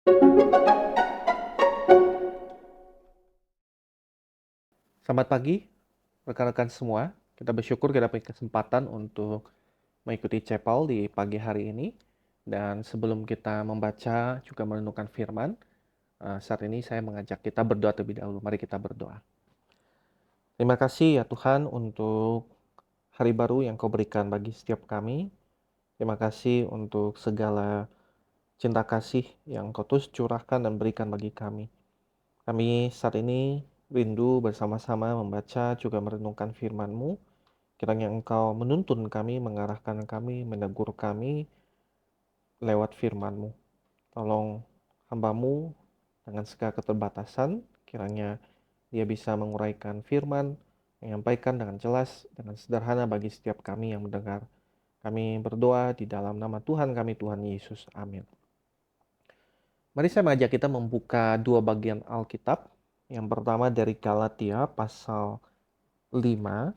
Selamat pagi, rekan-rekan semua. Kita bersyukur kita punya kesempatan untuk mengikuti Cepal di pagi hari ini. Dan sebelum kita membaca juga merenungkan firman, saat ini saya mengajak kita berdoa terlebih dahulu. Mari kita berdoa. Terima kasih ya Tuhan untuk hari baru yang Kau berikan bagi setiap kami. Terima kasih untuk segala cinta kasih yang Kau terus curahkan dan berikan bagi kami. Kami saat ini rindu bersama-sama membaca juga merenungkan firman-Mu. Kiranya Engkau menuntun kami, mengarahkan kami, menegur kami lewat firman-Mu. Tolong hamba-Mu dengan segala keterbatasan, kiranya Dia bisa menguraikan firman, menyampaikan dengan jelas, dengan sederhana bagi setiap kami yang mendengar. Kami berdoa di dalam nama Tuhan kami, Tuhan Yesus. Amin. Mari saya mengajak kita membuka dua bagian Alkitab. Yang pertama dari Galatia pasal 5.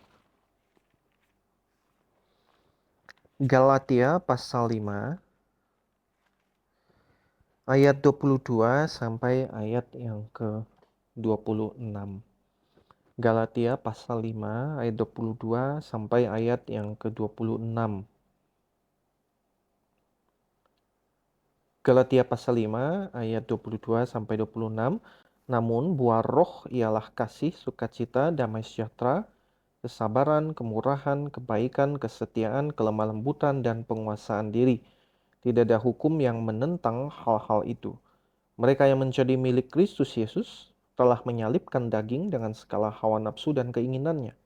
Galatia pasal 5 ayat 22 sampai ayat yang ke-26. Galatia pasal 5 ayat 22 sampai ayat yang ke-26. Galatia pasal 5 ayat 22 sampai 26. Namun buah roh ialah kasih, sukacita, damai sejahtera, kesabaran, kemurahan, kebaikan, kesetiaan, kelemah lembutan, dan penguasaan diri. Tidak ada hukum yang menentang hal-hal itu. Mereka yang menjadi milik Kristus Yesus telah menyalibkan daging dengan segala hawa nafsu dan keinginannya.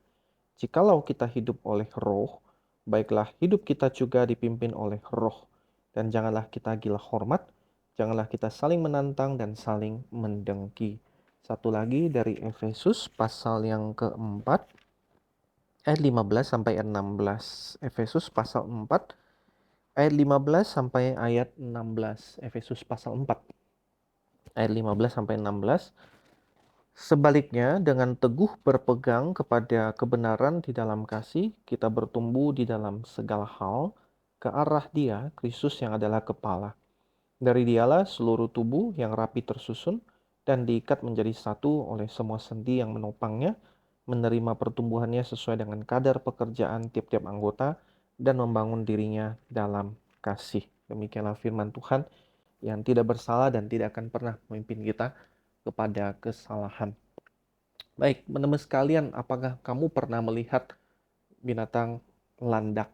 Jikalau kita hidup oleh roh, baiklah hidup kita juga dipimpin oleh roh. Dan janganlah kita gila hormat, janganlah kita saling menantang dan saling mendengki. Satu lagi dari Efesus pasal yang keempat, ayat 15 sampai 16. Efesus pasal 4, ayat 15 sampai ayat 16. Efesus pasal 4, ayat 15 sampai 16. Sebaliknya, dengan teguh berpegang kepada kebenaran di dalam kasih, kita bertumbuh di dalam segala hal ke arah Dia, Kristus yang adalah kepala. Dari Dialah seluruh tubuh yang rapi tersusun dan diikat menjadi satu oleh semua sendi yang menopangnya, menerima pertumbuhannya sesuai dengan kadar pekerjaan tiap-tiap anggota dan membangun dirinya dalam kasih. Demikianlah firman Tuhan yang tidak bersalah dan tidak akan pernah memimpin kita kepada kesalahan. Baik, teman-teman sekalian, apakah kamu pernah melihat binatang landak?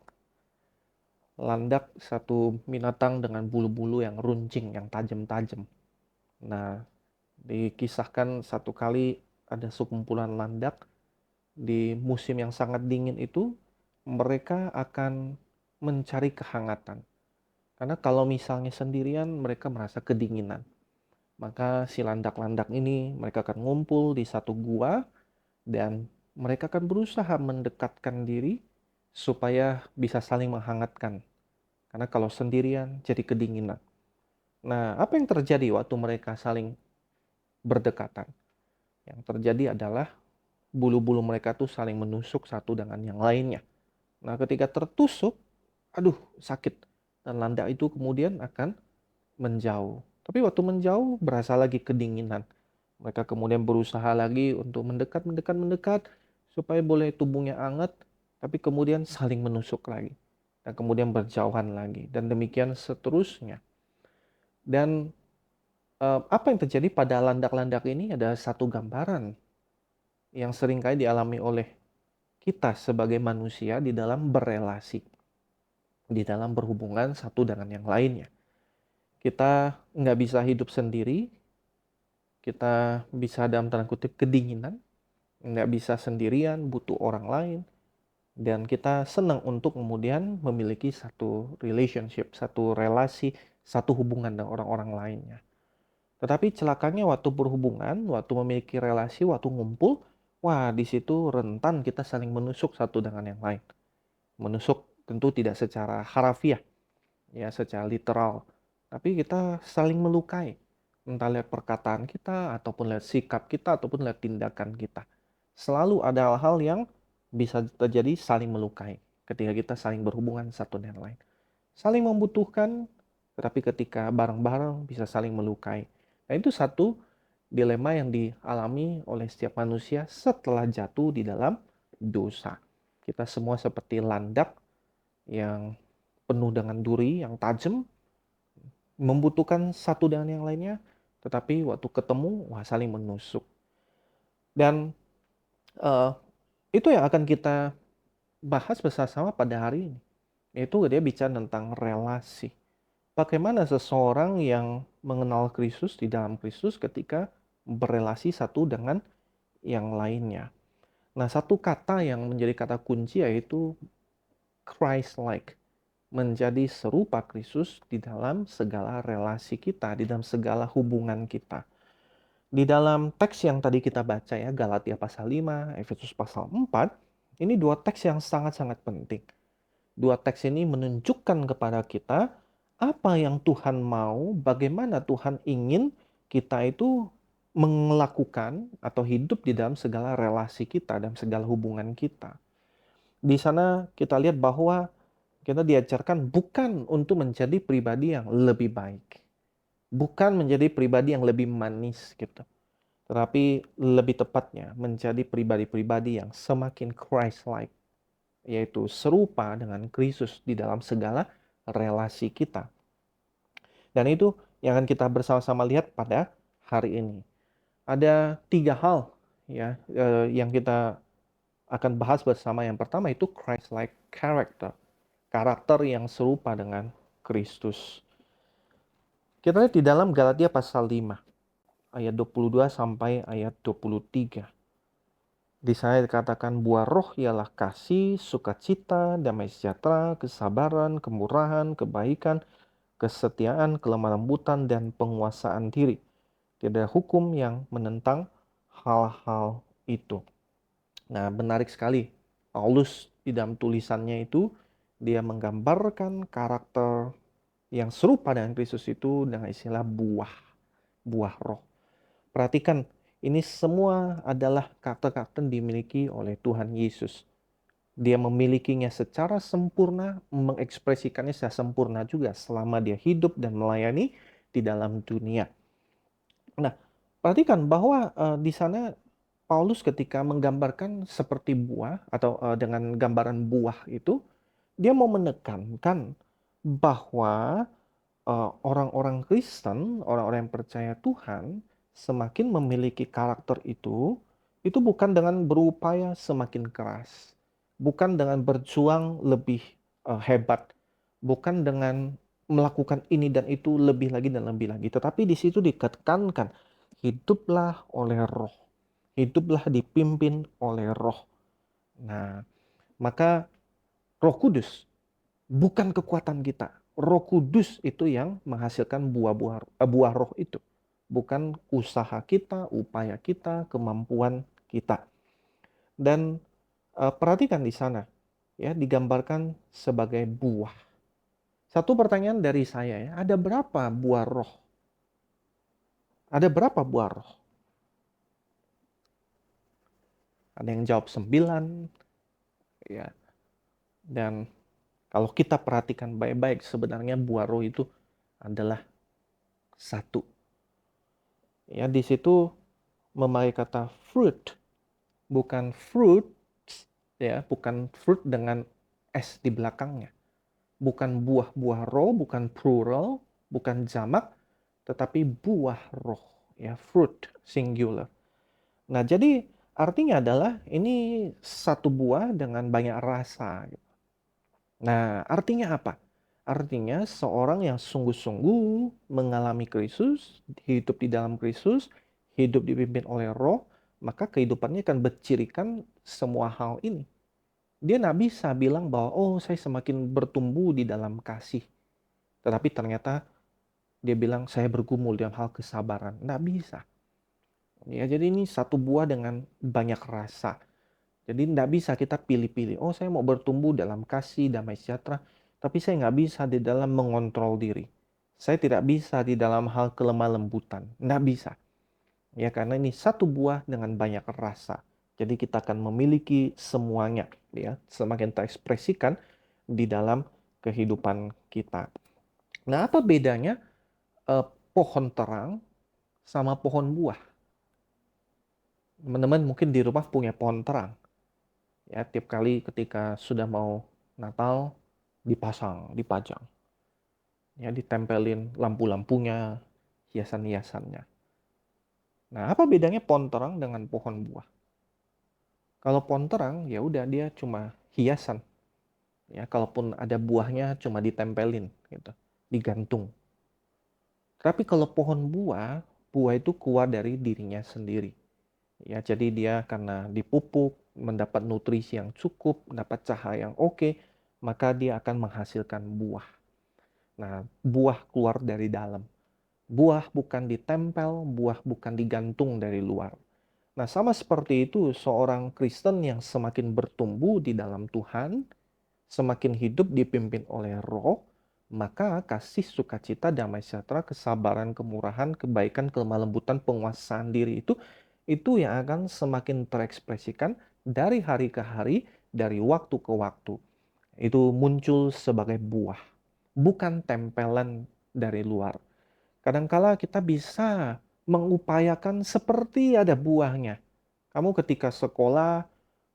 Landak satu binatang dengan bulu-bulu yang runcing, yang tajam-tajam. Nah, dikisahkan satu kali ada sekumpulan landak di musim yang sangat dingin itu, mereka akan mencari kehangatan. Karena kalau misalnya sendirian, mereka merasa kedinginan. Maka si landak-landak ini, mereka akan ngumpul di satu gua, dan mereka akan berusaha mendekatkan diri supaya bisa saling menghangatkan. Karena kalau sendirian jadi kedinginan. Nah, apa yang terjadi waktu mereka saling berdekatan? Yang terjadi adalah bulu-bulu mereka tuh saling menusuk satu dengan yang lainnya. Nah, ketika tertusuk, aduh sakit. Dan landak itu kemudian akan menjauh. Tapi waktu menjauh berasa lagi kedinginan. Mereka kemudian berusaha lagi untuk mendekat, mendekat, mendekat supaya boleh tubuhnya hangat, tapi kemudian saling menusuk lagi. Dan kemudian berjauhan lagi. Dan demikian seterusnya. Dan apa yang terjadi pada landak-landak ini ada satu gambaran yang seringkali dialami oleh kita sebagai manusia di dalam berelasi, di dalam berhubungan satu dengan yang lainnya. Kita nggak bisa hidup sendiri, kita bisa dalam tanda kutip kedinginan, nggak bisa sendirian, butuh orang lain, dan kita senang untuk kemudian memiliki satu relationship, satu relasi, satu hubungan dengan orang-orang lainnya. Tetapi celakanya waktu berhubungan, waktu memiliki relasi, waktu ngumpul, wah di situ rentan kita saling menusuk satu dengan yang lain. Menusuk tentu tidak secara harafiah, ya secara literal, tapi kita saling melukai. Entah lihat perkataan kita, ataupun lihat sikap kita, ataupun lihat tindakan kita. Selalu ada hal-hal yang bisa terjadi saling melukai ketika kita saling berhubungan satu dengan lain. Saling membutuhkan, tetapi ketika bareng-bareng bisa saling melukai. Nah, itu satu dilema yang dialami oleh setiap manusia setelah jatuh di dalam dosa. Kita semua seperti landak yang penuh dengan duri yang tajam, membutuhkan satu dengan yang lainnya, tetapi waktu ketemu, wah, saling menusuk. Dan uh, itu yang akan kita bahas bersama-sama pada hari ini. Yaitu dia bicara tentang relasi. Bagaimana seseorang yang mengenal Kristus di dalam Kristus ketika berelasi satu dengan yang lainnya. Nah, satu kata yang menjadi kata kunci yaitu Christ-like. Menjadi serupa Kristus di dalam segala relasi kita, di dalam segala hubungan kita. Di dalam teks yang tadi kita baca ya, Galatia pasal 5, Efesus pasal 4, ini dua teks yang sangat-sangat penting. Dua teks ini menunjukkan kepada kita apa yang Tuhan mau, bagaimana Tuhan ingin kita itu melakukan atau hidup di dalam segala relasi kita, dalam segala hubungan kita. Di sana kita lihat bahwa kita diajarkan bukan untuk menjadi pribadi yang lebih baik. Bukan menjadi pribadi yang lebih manis gitu. Tetapi lebih tepatnya menjadi pribadi-pribadi yang semakin Christ-like. Yaitu serupa dengan Kristus di dalam segala relasi kita. Dan itu yang akan kita bersama-sama lihat pada hari ini. Ada 3 hal ya yang kita akan bahas bersama. Yang pertama itu Christ-like character. Karakter yang serupa dengan Kristus. Kita lihat di dalam Galatia pasal 5 ayat 22 sampai ayat 23. Di sana dikatakan buah roh ialah kasih, sukacita, damai sejahtera, kesabaran, kemurahan, kebaikan, kesetiaan, kelemah lembutan, dan penguasaan diri. Tidak ada hukum yang menentang hal-hal itu. Nah, menarik sekali. Paulus di dalam tulisannya itu, dia menggambarkan karakter yang serupa dengan Kristus itu dengan istilah buah roh. Perhatikan, ini semua adalah karakter-karakter yang dimiliki oleh Tuhan Yesus. Dia memilikinya secara sempurna, mengekspresikannya secara sempurna juga selama dia hidup dan melayani di dalam dunia. Nah, perhatikan bahwa di sana Paulus ketika menggambarkan seperti buah atau dengan gambaran buah itu, dia mau menekankan bahwa orang-orang Kristen, orang-orang yang percaya Tuhan, semakin memiliki karakter itu bukan dengan berupaya semakin keras, bukan dengan berjuang lebih hebat, bukan dengan melakukan ini dan itu lebih lagi dan lebih lagi, tetapi di situ ditekankan, hiduplah oleh roh, hiduplah dipimpin oleh roh. Nah, maka Roh Kudus bukan kekuatan kita. Roh Kudus itu yang menghasilkan buah roh itu. Bukan usaha kita, upaya kita, kemampuan kita. Dan perhatikan di sana, ya, digambarkan sebagai buah. Satu pertanyaan dari saya ya, ada berapa buah roh? Ada berapa buah roh? Ada yang jawab 9, ya. Dan kalau kita perhatikan baik-baik, sebenarnya buah roh itu adalah satu. Ya, di situ memakai kata fruit, bukan fruits, ya, bukan fruit dengan s di belakangnya. Bukan buah-buah roh, bukan plural, bukan jamak, tetapi buah roh, ya, fruit singular. Nah, jadi artinya adalah ini satu buah dengan banyak rasa. Nah, artinya apa? Artinya seorang yang sungguh-sungguh mengalami Kristus, hidup di dalam Kristus, hidup dipimpin oleh Roh, maka kehidupannya akan bercirikan semua hal ini. Dia nggak bisa bilang bahwa, oh, saya semakin bertumbuh di dalam kasih. Tetapi ternyata dia bilang, saya bergumul dalam hal kesabaran. Nggak bisa. Ya, jadi ini satu buah dengan banyak rasa. Jadi tidak bisa kita pilih-pilih. Oh, saya mau bertumbuh dalam kasih, damai sejahtera. Tapi saya nggak bisa di dalam mengontrol diri. Saya tidak bisa di dalam hal kelemah lembutan. Nggak bisa. Ya, karena ini satu buah dengan banyak rasa. Jadi kita akan memiliki semuanya. Ya, semakin terekspresikan di dalam kehidupan kita. Nah, apa bedanya pohon terang sama pohon buah? Teman-teman mungkin di rumah punya pohon terang. Ya, tiap kali ketika sudah mau Natal dipasang, dipajang. Ya, ditempelin lampu-lampunya, hiasan-hiasannya. Nah, apa bedanya pohon terang dengan pohon buah? Kalau pohon terang, ya udah dia cuma hiasan. Ya, kalaupun ada buahnya cuma ditempelin gitu, digantung. Tapi kalau pohon buah, buah itu keluar dari dirinya sendiri. Ya, jadi dia karena dipupuk, mendapat nutrisi yang cukup, mendapat cahaya yang oke, maka dia akan menghasilkan buah. Nah, buah keluar dari dalam. Buah bukan ditempel, buah bukan digantung dari luar. Nah, sama seperti itu, seorang Kristen yang semakin bertumbuh di dalam Tuhan, semakin hidup dipimpin oleh Roh, maka kasih, sukacita, damai sejahtera, kesabaran, kemurahan, kebaikan, kelemah lembutan, penguasaan diri itu yang akan semakin terekspresikan dari hari ke hari, dari waktu ke waktu. Itu muncul sebagai buah, bukan tempelan dari luar. Kadangkala kita bisa mengupayakan seperti ada buahnya. Kamu ketika sekolah,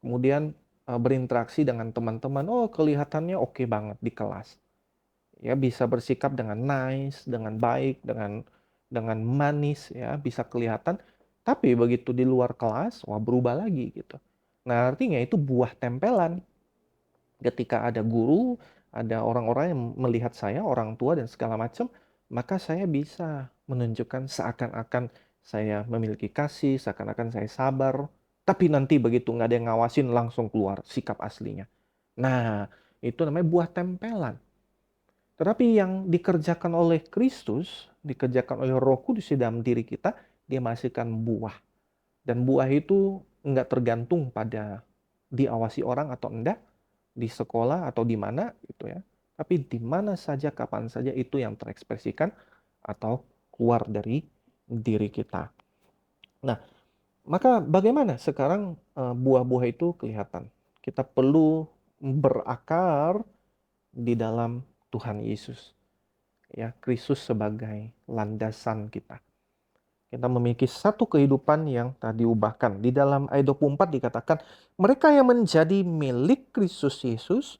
kemudian berinteraksi dengan teman-teman, oh kelihatannya oke banget di kelas. Ya, bisa bersikap dengan nice, dengan baik, dengan manis, ya, bisa kelihatan. Tapi begitu di luar kelas, wah berubah lagi gitu. Nah, artinya itu buah tempelan. Ketika ada guru, ada orang-orang yang melihat saya, orang tua dan segala macam, maka saya bisa menunjukkan seakan-akan saya memiliki kasih, seakan-akan saya sabar. Tapi nanti begitu nggak ada yang ngawasin, langsung keluar sikap aslinya. Nah, itu namanya buah tempelan. Tetapi yang dikerjakan oleh Kristus, dikerjakan oleh Roh Kudus di dalam diri kita, dia menghasilkan buah. Dan buah itu nggak tergantung pada diawasi orang atau enggak, di sekolah atau di mana gitu ya. Tapi di mana saja, kapan saja itu yang terekspresikan atau keluar dari diri kita. Nah, maka bagaimana sekarang buah-buah itu kelihatan? Kita perlu berakar di dalam Tuhan Yesus. Ya, Kristus sebagai landasan kita. Kita memiliki satu kehidupan yang tadi diubahkan. Di dalam ayat 24 dikatakan, mereka yang menjadi milik Kristus Yesus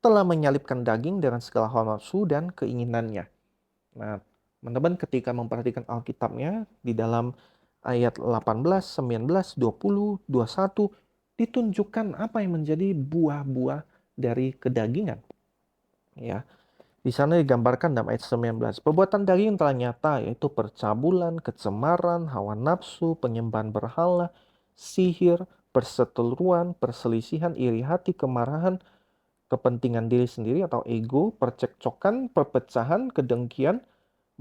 telah menyalibkan daging dengan segala hawa nafsu dan keinginannya. Nah, teman-teman ketika memperhatikan Alkitabnya, di dalam ayat 18, 19, 20, 21, ditunjukkan apa yang menjadi buah-buah dari kedagingan. Ya, di sana digambarkan dalam ayat 19. Perbuatan daging telah nyata, yaitu percabulan, kecemaran, hawa nafsu, penyembahan berhala, sihir, perseteruan, perselisihan, iri hati, kemarahan, kepentingan diri sendiri atau ego, percekcokan, perpecahan, kedengkian,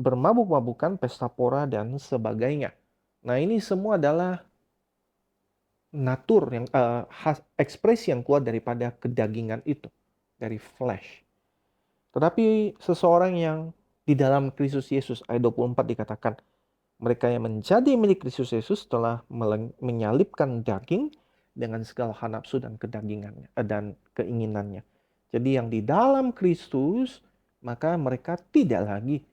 bermabuk-mabukan, pesta pora, dan sebagainya. Nah, ini semua adalah natur yang ekspresi yang keluar daripada kedagingan itu, dari flesh. Tetapi seseorang yang di dalam Kristus Yesus, ayat 24 dikatakan, mereka yang menjadi milik Kristus Yesus telah menyalibkan daging dengan segala hawa nafsu dan kedagingannya dan keinginannya. Jadi yang di dalam Kristus, maka mereka tidak lagi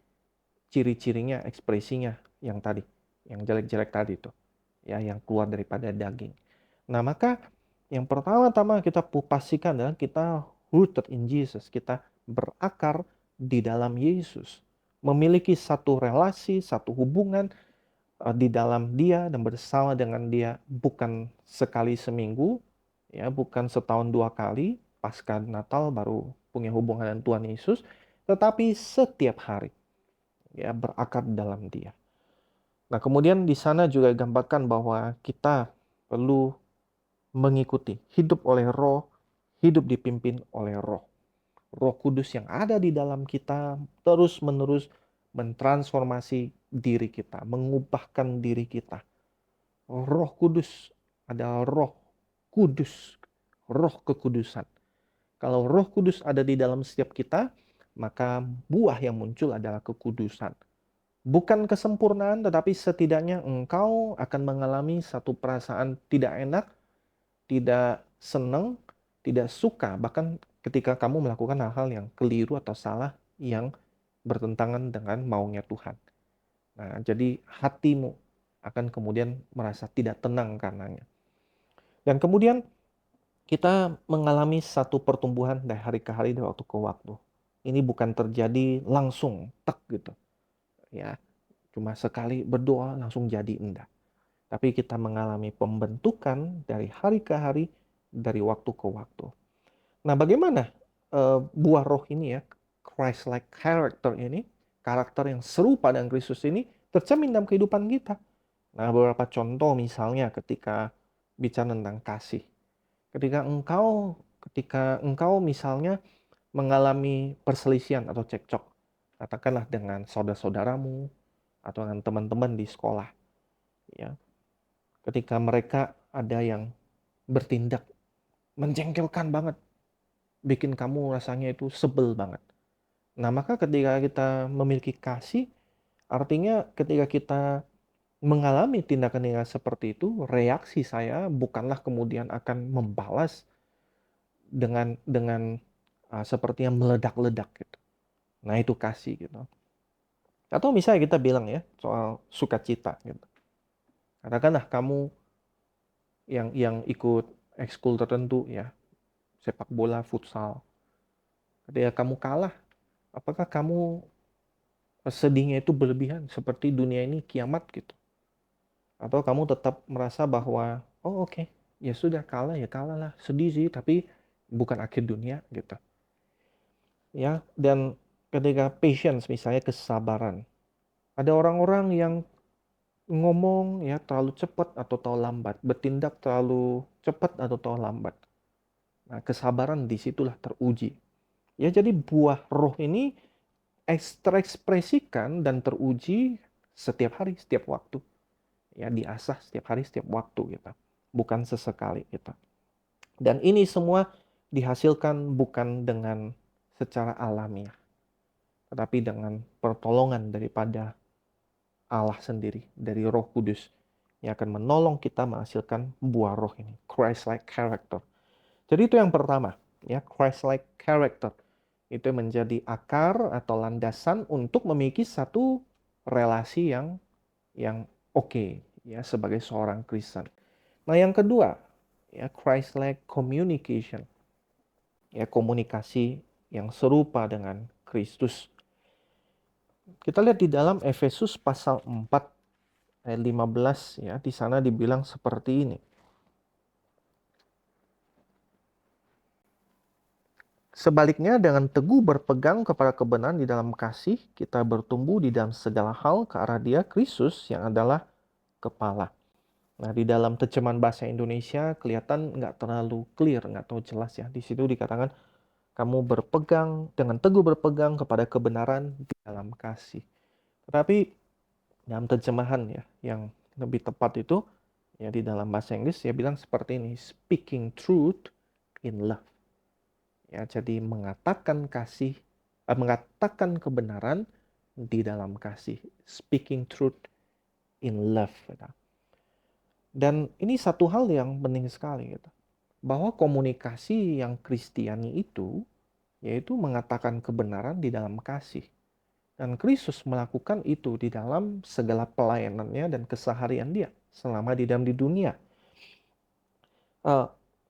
ciri-cirinya, ekspresinya yang tadi, yang jelek-jelek tadi itu, ya, yang keluar daripada daging. Nah, maka yang pertama-tama kita pastikan adalah kita rooted in Jesus, kita berakar di dalam Yesus, memiliki satu relasi, satu hubungan di dalam Dia dan bersama dengan Dia, bukan sekali seminggu, ya, bukan setahun dua kali, pasca Natal baru punya hubungan dengan Tuhan Yesus, tetapi setiap hari, ya, berakar dalam Dia. Nah, kemudian di sana juga gambarkan bahwa kita perlu mengikuti, hidup oleh Roh, hidup dipimpin oleh Roh. Roh Kudus yang ada di dalam kita terus-menerus mentransformasi diri kita, mengubahkan diri kita. Roh Kudus adalah Roh Kudus, Roh kekudusan. Kalau Roh Kudus ada di dalam setiap kita, maka buah yang muncul adalah kekudusan. Bukan kesempurnaan, tetapi setidaknya engkau akan mengalami satu perasaan tidak enak, tidak senang, tidak suka, bahkan ketika kamu melakukan hal-hal yang keliru atau salah yang bertentangan dengan maunya Tuhan. Nah, jadi hatimu akan kemudian merasa tidak tenang karenanya. Dan kemudian kita mengalami satu pertumbuhan dari hari ke hari, dari waktu ke waktu. Ini bukan terjadi langsung, tek gitu. Ya, cuma sekali berdoa langsung jadi, enggak. Tapi kita mengalami pembentukan dari hari ke hari, dari waktu ke waktu. Nah, bagaimana buah roh ini ya, Christ-like character ini, karakter yang serupa dengan Kristus ini, tercermin dalam kehidupan kita. Nah, beberapa contoh misalnya ketika bicara tentang kasih. Ketika engkau misalnya mengalami perselisihan atau cekcok, katakanlah dengan saudara-saudaramu atau dengan teman-teman di sekolah, ya. Ketika mereka ada yang bertindak menjengkelkan banget, bikin kamu rasanya itu sebel banget. Nah, maka ketika kita memiliki kasih, artinya ketika kita mengalami tindakan-tindakan seperti itu, reaksi saya bukanlah kemudian akan membalas dengan seperti yang meledak-ledak gitu. Nah, itu kasih gitu. Atau misalnya kita bilang ya soal sukacita gitu. Katakanlah kamu yang ikut ekskul tertentu ya, sepak bola, futsal. Ketika kamu kalah, apakah kamu sedihnya itu berlebihan seperti dunia ini kiamat gitu? Atau kamu tetap merasa bahwa oh oke, ya sudah kalah ya kalah lah, sedih sih tapi bukan akhir dunia gitu. Ya, dan ketika patience misalnya kesabaran. Ada orang-orang yang ngomong ya terlalu cepat atau terlalu lambat, bertindak terlalu cepat atau terlalu lambat. Nah, kesabaran disitulah teruji. Ya, jadi buah roh ini terekspresikan dan teruji setiap hari, setiap waktu. Ya, diasah setiap hari, setiap waktu gitu. Bukan sesekali gitu. Dan ini semua dihasilkan bukan dengan secara alamiah, tetapi dengan pertolongan daripada Allah sendiri, dari Roh Kudus yang akan menolong kita menghasilkan buah roh ini, Christ-like character. Jadi itu yang pertama, ya, Christ-like character. Itu menjadi akar atau landasan untuk memiliki satu relasi yang oke, ya, sebagai seorang Kristen. Nah, yang kedua, ya, Christ-like communication. Ya, komunikasi yang serupa dengan Kristus. Kita lihat di dalam Efesus pasal 4 ayat 15 ya, di sana dibilang seperti ini. Sebaliknya dengan teguh berpegang kepada kebenaran di dalam kasih, kita bertumbuh di dalam segala hal ke arah Dia Kristus yang adalah kepala. Nah, di dalam terjemahan bahasa Indonesia kelihatan nggak terlalu clear, nggak tahu jelas ya. Di situ dikatakan kamu berpegang, dengan teguh berpegang kepada kebenaran di dalam kasih. Tetapi dalam terjemahan ya, yang lebih tepat itu, ya di dalam bahasa Inggris, ya bilang seperti ini, speaking truth in love. Ya, jadi mengatakan kebenaran di dalam kasih, speaking truth in love. Dan ini satu hal yang penting sekali, gitu. Bahwa komunikasi yang Kristiani itu, yaitu mengatakan kebenaran di dalam kasih. Dan Kristus melakukan itu di dalam segala pelayanannya dan keseharian dia selama di dalam di dunia.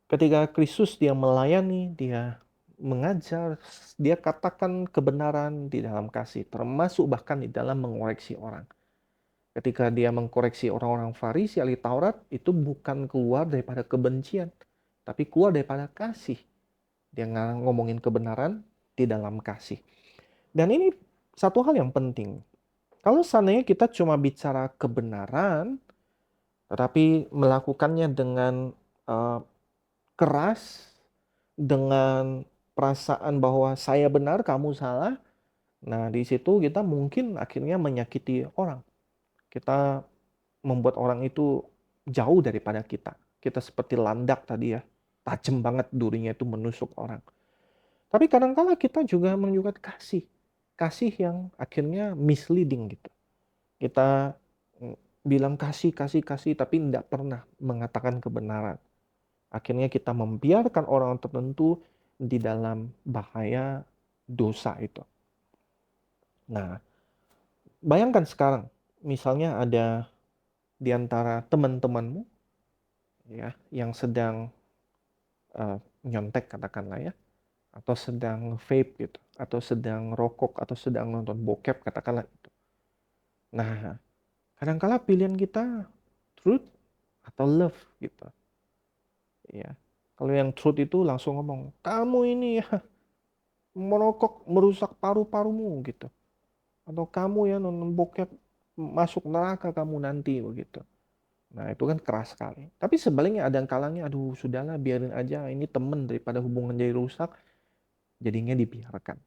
Ketika Kristus dia melayani, dia mengajar, dia katakan kebenaran di dalam kasih, termasuk bahkan di dalam mengoreksi orang. Ketika dia mengkoreksi orang-orang Farisi ahli Taurat, itu bukan keluar daripada kebencian, tapi keluar daripada kasih. Dia ngomongin kebenaran di dalam kasih. Dan ini satu hal yang penting. Kalau seandainya kita cuma bicara kebenaran, tetapi melakukannya dengan keras, dengan perasaan bahwa saya benar, kamu salah. Nah, di situ kita mungkin akhirnya menyakiti orang. Kita membuat orang itu jauh daripada kita. Kita seperti landak tadi ya, tajam banget durinya itu menusuk orang. Tapi kadang-kala kita juga menunjukkan kasih. Kasih yang akhirnya misleading gitu. Kita bilang kasih, kasih, kasih, tapi tidak pernah mengatakan kebenaran. Akhirnya kita membiarkan orang tertentu di dalam bahaya dosa itu. Nah, bayangkan sekarang, misalnya ada di antara teman-temanmu ya yang sedang nyontek katakanlah ya, atau sedang vape gitu, atau sedang rokok, atau sedang nonton bokep katakanlah itu. Nah, kadangkala pilihan kita truth atau love gitu ya. Kalau yang truth itu langsung ngomong, kamu ini ya merokok merusak paru-parumu gitu, atau kamu ya nonton bokep masuk neraka kamu nanti begitu. Nah, itu kan keras sekali. Tapi sebaliknya ada yang kalanya, aduh sudahlah biarin aja, ini temen daripada hubungan jadi rusak, jadinya dibiarkan.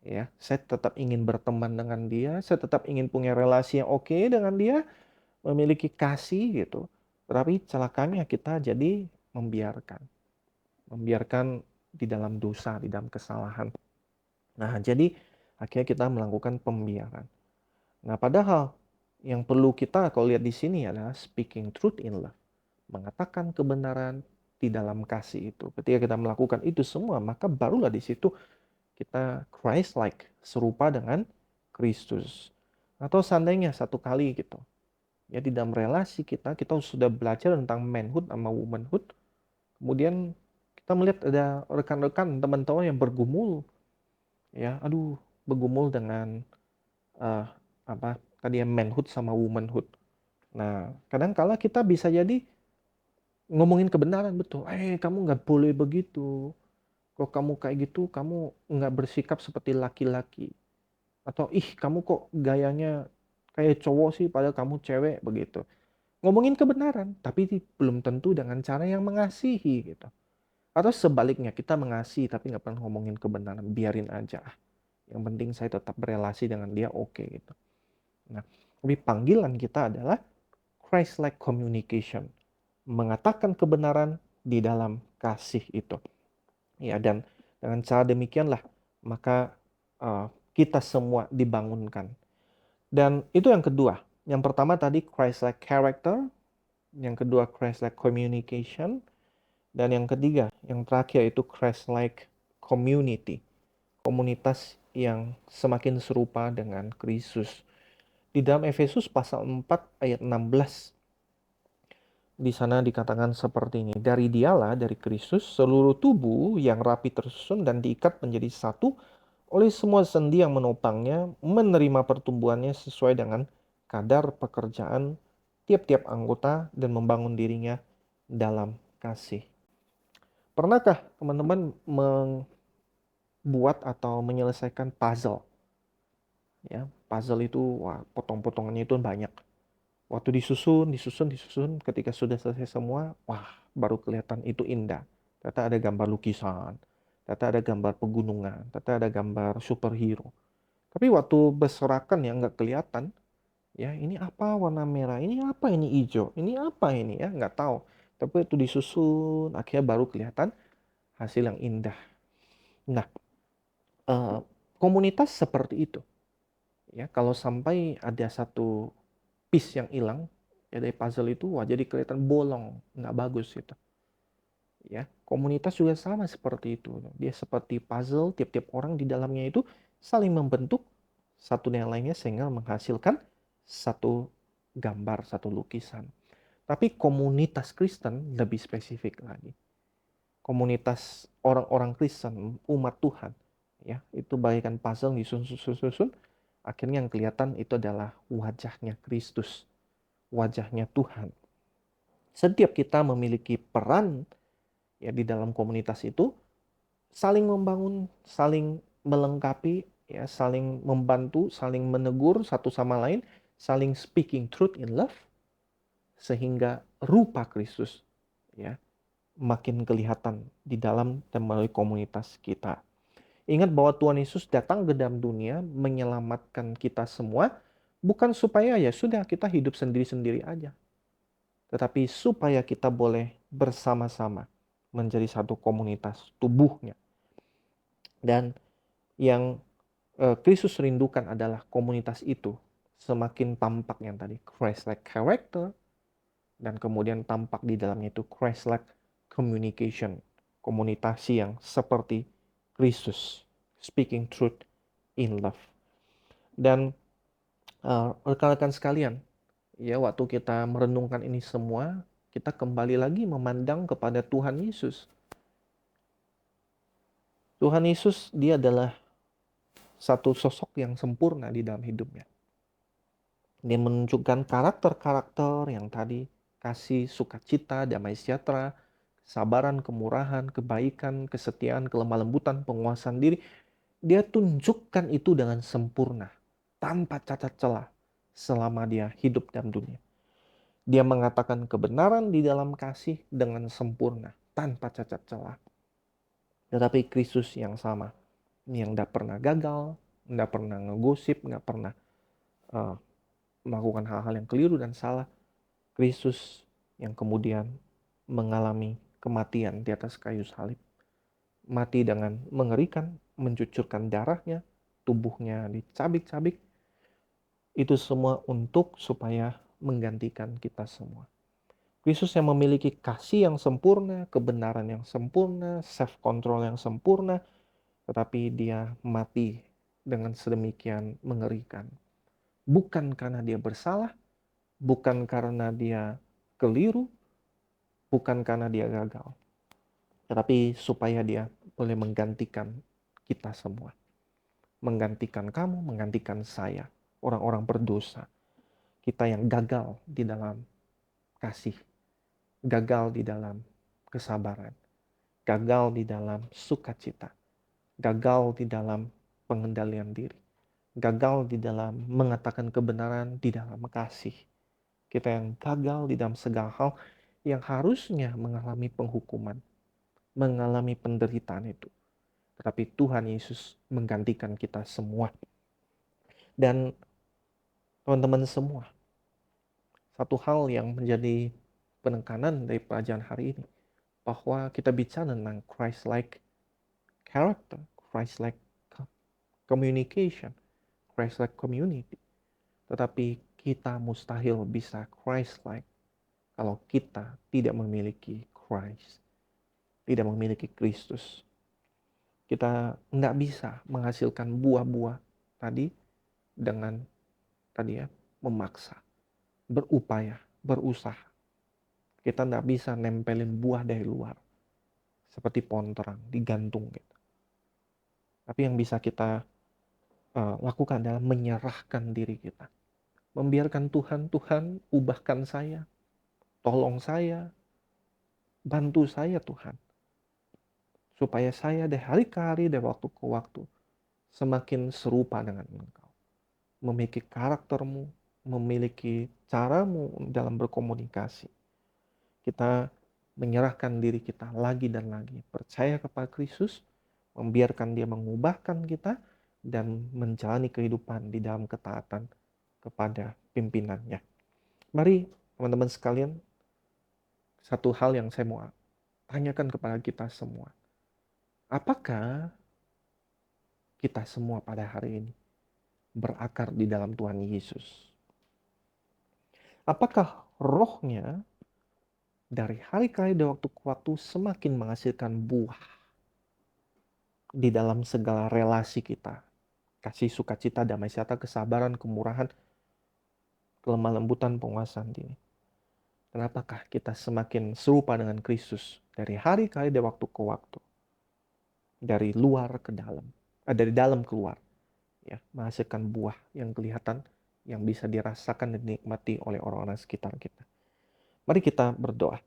Ya, saya tetap ingin berteman dengan dia, saya tetap ingin punya relasi yang oke dengan dia, memiliki kasih gitu. Tetapi celakanya kita jadi membiarkan di dalam dosa, di dalam kesalahan. Nah, jadi akhirnya kita melakukan pembiaran. Nah, padahal yang perlu kita kalau lihat di sini adalah speaking truth in love. Mengatakan kebenaran di dalam kasih itu. Ketika kita melakukan itu semua, maka barulah di situ kita Christ-like, serupa dengan Kristus. Atau seandainya satu kali gitu, ya di dalam relasi kita sudah belajar tentang manhood sama womanhood, kemudian kita melihat ada rekan-rekan teman-teman yang bergumul, ya, aduh, bergumul dengan uh, apa tadi ya manhood sama womanhood. Nah, kadang kala kita bisa jadi ngomongin kebenaran betul. Kamu nggak boleh begitu. Kalau kamu kayak gitu, kamu nggak bersikap seperti laki-laki. Atau kamu kok gayanya kayak cowok sih padahal kamu cewek begitu. Ngomongin kebenaran, tapi belum tentu dengan cara yang mengasihi gitu. Atau sebaliknya, kita mengasihi tapi nggak pernah ngomongin kebenaran, biarin aja. Yang penting saya tetap berelasi dengan dia, oke gitu. Nah, tapi panggilan kita adalah Christ-like communication. Mengatakan kebenaran di dalam kasih itu. Ya, dan dengan cara demikianlah maka kita semua dibangunkan. Dan itu yang kedua. Yang pertama tadi Christ-like character, yang kedua Christ-like communication, dan yang ketiga, yang terakhir itu Christ-like community. Komunitas yang semakin serupa dengan Kristus. Di dalam Efesus pasal 4 ayat 16, di sana dikatakan seperti ini. Dari dialah, dari Kristus, seluruh tubuh yang rapi tersusun dan diikat menjadi satu oleh semua sendi yang menopangnya, menerima pertumbuhannya sesuai dengan kadar pekerjaan tiap-tiap anggota dan membangun dirinya dalam kasih. Pernahkah teman-teman membuat atau menyelesaikan puzzle? Ya, puzzle itu potong-potongannya itu banyak. Waktu disusun, ketika sudah selesai semua, baru kelihatan itu indah. Ternyata ada gambar lukisan, ternyata ada gambar pegunungan, ternyata ada gambar superhero. Tapi waktu berserakan yang nggak kelihatan, ya ini apa warna merah, ini apa ini hijau, ini apa ini ya nggak tahu. Tapi itu disusun, akhirnya baru kelihatan hasil yang indah. Nah, eh, komunitas seperti itu, ya kalau sampai ada satu piece yang hilang ya dari puzzle itu, jadi kelihatan bolong, nggak bagus gitu. Ya, komunitas juga sama seperti itu. Dia seperti puzzle, tiap-tiap orang di dalamnya itu saling membentuk satu dengan lainnya sehingga menghasilkan satu gambar, satu lukisan. Tapi komunitas Kristen lebih spesifik lagi. Komunitas orang-orang Kristen, umat Tuhan, ya, itu bagaikan puzzle disusun-susun, akhirnya yang kelihatan itu adalah wajahnya Kristus, wajahnya Tuhan. Setiap kita memiliki peran ya di dalam komunitas itu, saling membangun, saling melengkapi, ya, saling membantu, saling menegur satu sama lain, saling speaking truth in love, sehingga rupa Kristus ya makin kelihatan di dalam dan melalui komunitas kita. Ingat bahwa Tuhan Yesus datang ke dalam dunia menyelamatkan kita semua, bukan supaya ya sudah kita hidup sendiri-sendiri aja, tetapi supaya kita boleh bersama-sama menjadi satu komunitas tubuhnya. Dan yang Kristus rindukan adalah komunitas itu semakin tampak yang tadi Christ-like character, dan kemudian tampak di dalamnya itu Christ-like communication, komunikasi yang seperti Kristus, speaking truth in love. Dan rekan-rekan sekalian, ya waktu kita merenungkan ini semua, kita kembali lagi memandang kepada Tuhan Yesus. Tuhan Yesus, dia adalah satu sosok yang sempurna di dalam hidupnya. Dia menunjukkan karakter-karakter yang tadi, kasih, sukacita, damai sejahtera, kesabaran, kemurahan, kebaikan, kesetiaan, kelemah lembutan, penguasaan diri. Dia tunjukkan itu dengan sempurna, tanpa cacat celah selama dia hidup dalam dunia. Dia mengatakan kebenaran di dalam kasih dengan sempurna, tanpa cacat celah. Tetapi Kristus yang sama, yang tidak pernah gagal, tidak pernah ngegosip, nggak pernah uh, melakukan hal-hal yang keliru dan salah. Kristus yang kemudian mengalami kematian di atas kayu salib. Mati dengan mengerikan, mencucurkan darahnya, tubuhnya dicabik-cabik. Itu semua untuk supaya menggantikan kita semua. Kristus yang memiliki kasih yang sempurna, kebenaran yang sempurna, self-control yang sempurna, tetapi dia mati dengan sedemikian mengerikan. Bukan karena dia bersalah, bukan karena dia keliru, bukan karena dia gagal, tetapi supaya dia boleh menggantikan kita semua. Menggantikan kamu, menggantikan saya, orang-orang berdosa. Kita yang gagal di dalam kasih, gagal di dalam kesabaran, gagal di dalam sukacita, gagal di dalam pengendalian diri, gagal di dalam mengatakan kebenaran di dalam kasih. Kita yang gagal di dalam segala hal yang harusnya mengalami penghukuman, mengalami penderitaan itu. Tetapi Tuhan Yesus menggantikan kita semua. Dan teman-teman semua, satu hal yang menjadi penekanan dari pelajaran hari ini, bahwa kita bicara tentang Christ-like character, Christ-like communication, Christ-like community. Tetapi kita mustahil bisa Christ-like kalau kita tidak memiliki Christ, tidak memiliki Kristus. Kita nggak bisa menghasilkan buah-buah tadi dengan tadi ya memaksa, berupaya, berusaha. Kita nggak bisa nempelin buah dari luar seperti pohon terang digantung gitu. Tapi yang bisa kita lakukan adalah menyerahkan diri kita, membiarkan Tuhan ubahkan saya, tolong saya, bantu saya Tuhan, supaya saya dari hari ke hari, dari waktu ke waktu semakin serupa dengan Engkau, memiliki karaktermu, memiliki caramu dalam berkomunikasi. Kita menyerahkan diri kita lagi dan lagi, percaya kepada Kristus, membiarkan dia mengubahkan kita, dan menjalani kehidupan di dalam ketaatan kepada pimpinannya. Mari teman-teman sekalian, satu hal yang saya mau tanyakan kepada kita semua. Apakah kita semua pada hari ini berakar di dalam Tuhan Yesus? Apakah rohnya dari hari ke hari, dari waktu ke waktu semakin menghasilkan buah di dalam segala relasi kita? Kasih, sukacita, damai sejahtera, kesabaran, kemurahan, kelemah lembutan, penguasaan diri. Dan apakah kita semakin serupa dengan Kristus dari hari ke hari, dari waktu ke waktu, dari luar ke dalam, dari dalam keluar, ya, menghasilkan buah yang kelihatan, yang bisa dirasakan dan dinikmati oleh orang-orang sekitar kita. Mari kita berdoa.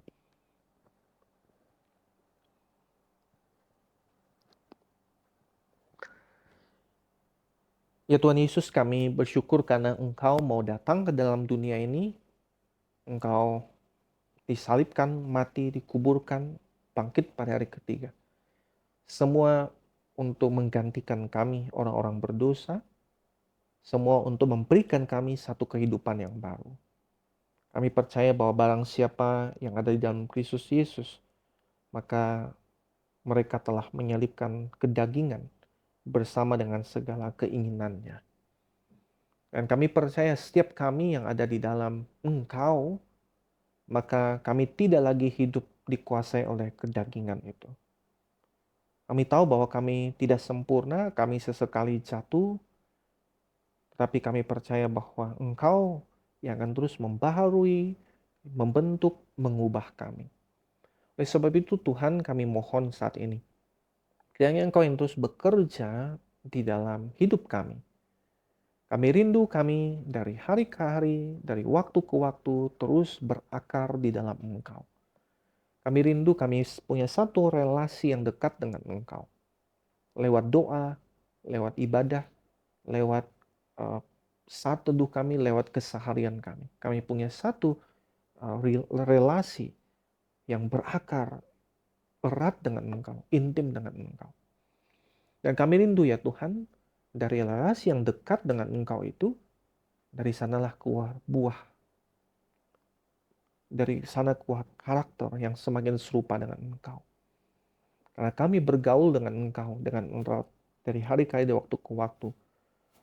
Ya Tuhan Yesus, kami bersyukur karena Engkau mau datang ke dalam dunia ini. Engkau disalibkan, mati, dikuburkan, bangkit pada hari ketiga. Semua untuk menggantikan kami orang-orang berdosa. Semua untuk memberikan kami satu kehidupan yang baru. Kami percaya bahwa barang siapa yang ada di dalam Kristus Yesus, maka mereka telah menyalibkan kedagingan bersama dengan segala keinginannya. Dan kami percaya setiap kami yang ada di dalam Engkau, maka kami tidak lagi hidup dikuasai oleh kedagingan itu. Kami tahu bahwa kami tidak sempurna, kami sesekali jatuh, Tetapi kami percaya bahwa Engkau yang akan terus membaharui, membentuk, mengubah kami. Oleh sebab itu Tuhan, kami mohon saat ini, kiranya Engkau yang terus bekerja di dalam hidup kami. Kami rindu kami dari hari ke hari, dari waktu ke waktu terus berakar di dalam Engkau. Kami rindu kami punya satu relasi yang dekat dengan Engkau. Lewat doa, lewat ibadah, lewat saat teduh kami, lewat keseharian kami. Kami punya satu relasi yang berakar erat dengan Engkau, intim dengan Engkau. Dan kami rindu ya Tuhan, dari relasi yang dekat dengan Engkau itu, dari sanalah keluar buah. Dari sana keluar karakter yang semakin serupa dengan Engkau. Karena kami bergaul dengan Engkau, dengan erat dari hari ke hari, dari waktu ke waktu,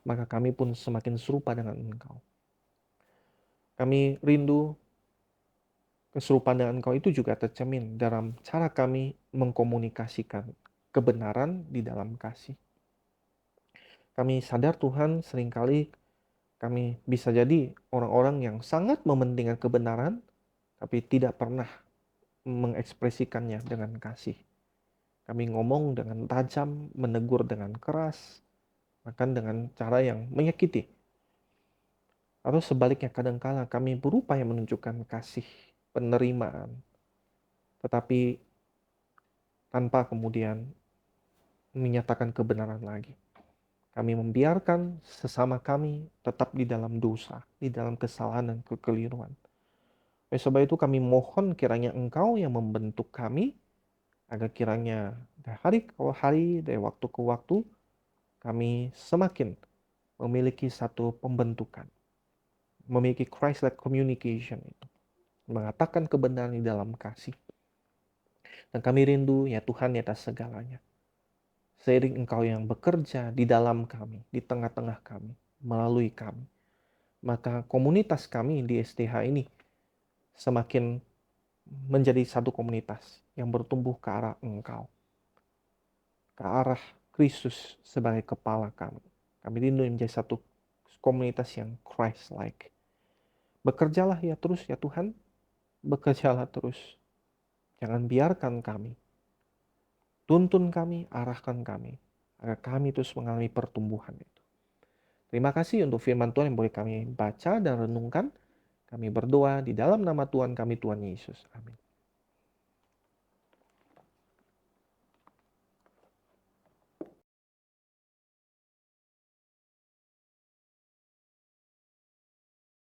maka kami pun semakin serupa dengan Engkau. Kami rindu keserupaan dengan Engkau itu juga tercermin dalam cara kami mengkomunikasikan kebenaran di dalam kasih. Kami sadar Tuhan, seringkali kami bisa jadi orang-orang yang sangat mementingkan kebenaran, tapi tidak pernah mengekspresikannya dengan kasih. Kami ngomong dengan tajam, menegur dengan keras, bahkan dengan cara yang menyakiti. Atau sebaliknya, kadangkala kami berupaya menunjukkan kasih, penerimaan, tetapi tanpa kemudian menyatakan kebenaran lagi. Kami membiarkan sesama kami tetap di dalam dosa, di dalam kesalahan dan kekeliruan. Oleh sebab itu kami mohon kiranya Engkau yang membentuk kami, agar kiranya dari hari ke hari, dari waktu ke waktu, kami semakin memiliki satu pembentukan. Memiliki Christ-like communication itu. Mengatakan kebenaran di dalam kasih. Dan kami rindu ya Tuhan di atas segalanya. Seiring Engkau yang bekerja di dalam kami, di tengah-tengah kami, melalui kami. Maka komunitas kami di STH ini semakin menjadi satu komunitas yang bertumbuh ke arah Engkau. Ke arah Kristus sebagai kepala kami. Kami rindu menjadi satu komunitas yang Christ-like. Bekerjalah ya terus ya Tuhan. Bekerjalah terus. Jangan biarkan kami. Tuntun kami, arahkan kami. Agar kami terus mengalami pertumbuhan itu. Terima kasih untuk firman Tuhan yang boleh kami baca dan renungkan. Kami berdoa di dalam nama Tuhan kami, Tuhan Yesus. Amin.